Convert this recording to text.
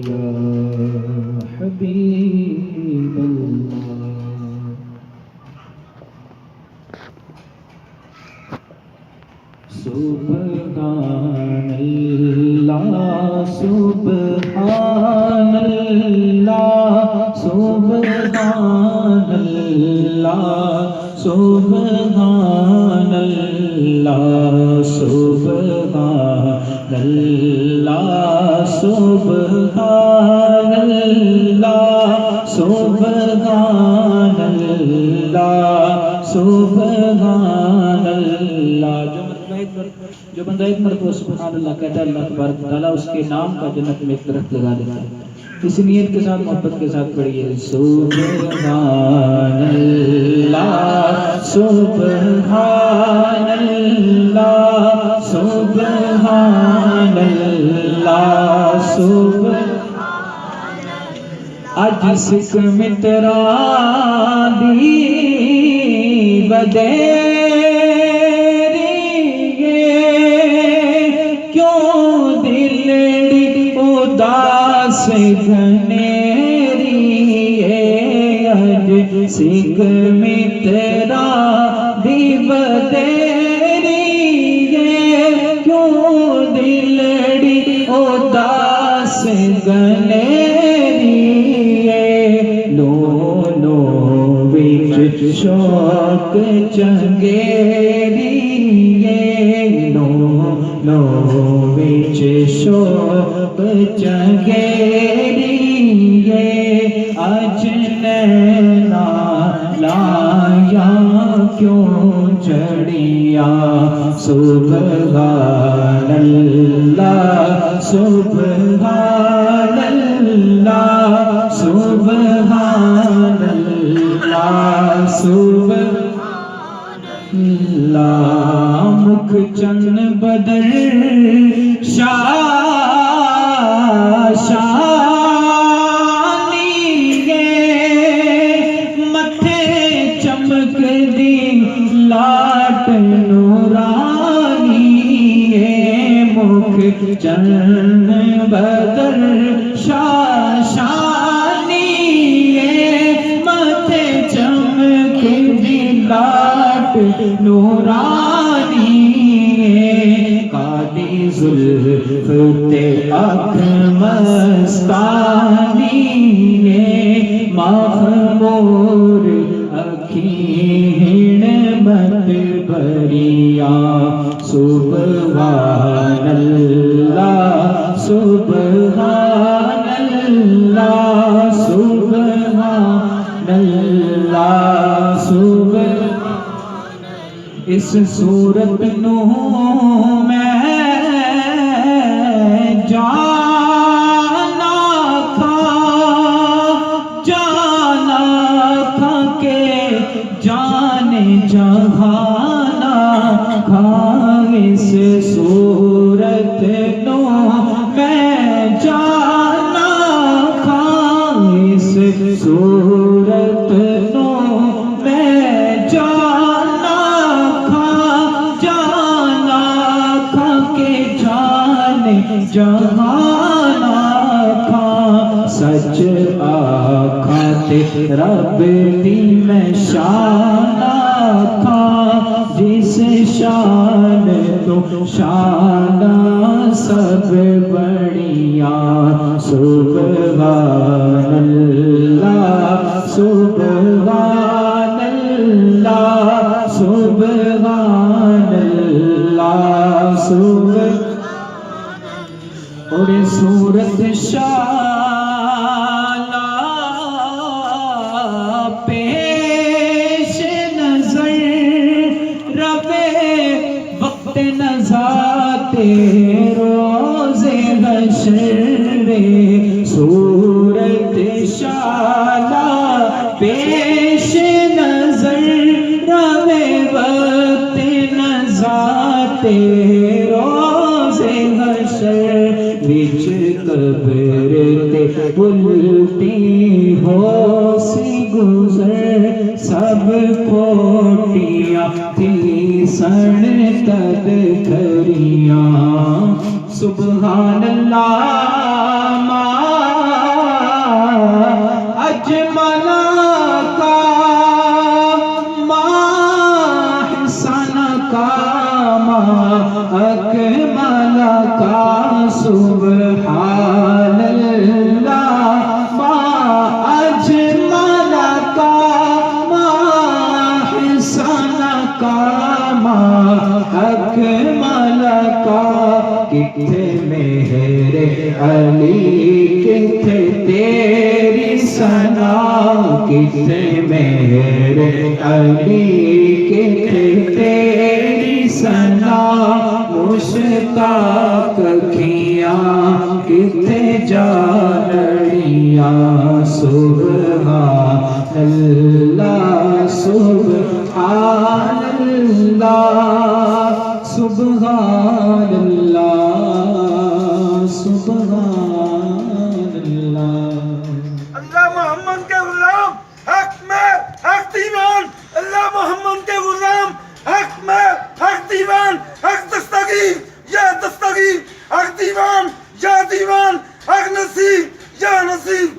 یا حبیب اللہ سبحان اللہ سبحان اللہ سبحان اللہ سبحان اللہ سبحان اللہ سبحان اللہ سبحان اللہ سبحان اللہ. جو بندہ ایک مرتبہ سبحان اللہ کہتا ہے اللہ تبارک و تعالیٰ اس کے نام کا جنت میں ایک درخت لگا دیتا ہے. اس نیت کے ساتھ محبت کے ساتھ پڑھیے سبحان اللہ سبحان اللہ سبحان اللہ سبحان اج سکھ مترا دی بدے گھنیری اج سکھ مترا دی بدیری کیوں دلڑی اداس گھنیری لو لو وچ شوق چنگیری لو لو وچ شوق چنگیری اج نینا لایا کیوں چڑیا سبحان اللہ سبحان اللہ سبحان اللہ سبحان اللہ مکھ چن بدر شانی متھے چمک دی لاٹ نورانی مکھ چن بدر شانی متھے چمک دی لاٹ نورانی قالی زلف تے اکھ مستانی مخمور اکھیں مت بھریا سبحان اللہ سبحان اللہ سبحان اللہ سبحان اس صورت نو میں جانا تھا کہ جانے جہانا تھا اس صورت نو میں جانا تھا اس صورت نو میں جانا تھا کہ جانے جہانا تھا سچ آکھا تے رب دی میں شان تھا جس شان تو شان سب بڑھیا سبحان اللہ سبحان اللہ سبحان اللہ سبحان اور صورت شالا پیش نظر ربے وقت نزات روز حشر صورت شالا پیش نظر ربے وقت نزات روز حشر وچ قبر تے الٹی ہو سی گزر سب کھوٹیاں تھی سن تد کھریاں سبحان اللہ کا سبحان اللہ ما اجمل کا ما احسن کا ما اکمل کا کتنے مہر علی کتنے تیری ثنا کتنے مہر علی کتنے تیری ثنا مشتاق کھیاں کتنے جانڑیاں سبحان اللہ سبحان اللہ سبحان اللہ سبحان اللہ اللہ محمد کے غلام حق میں حق دیوان اللہ محمد کے غلام حق میں حق دیوان حق دستگیر یا دستگیر حق دیوان یا دیوان حق نصیب یا نصیب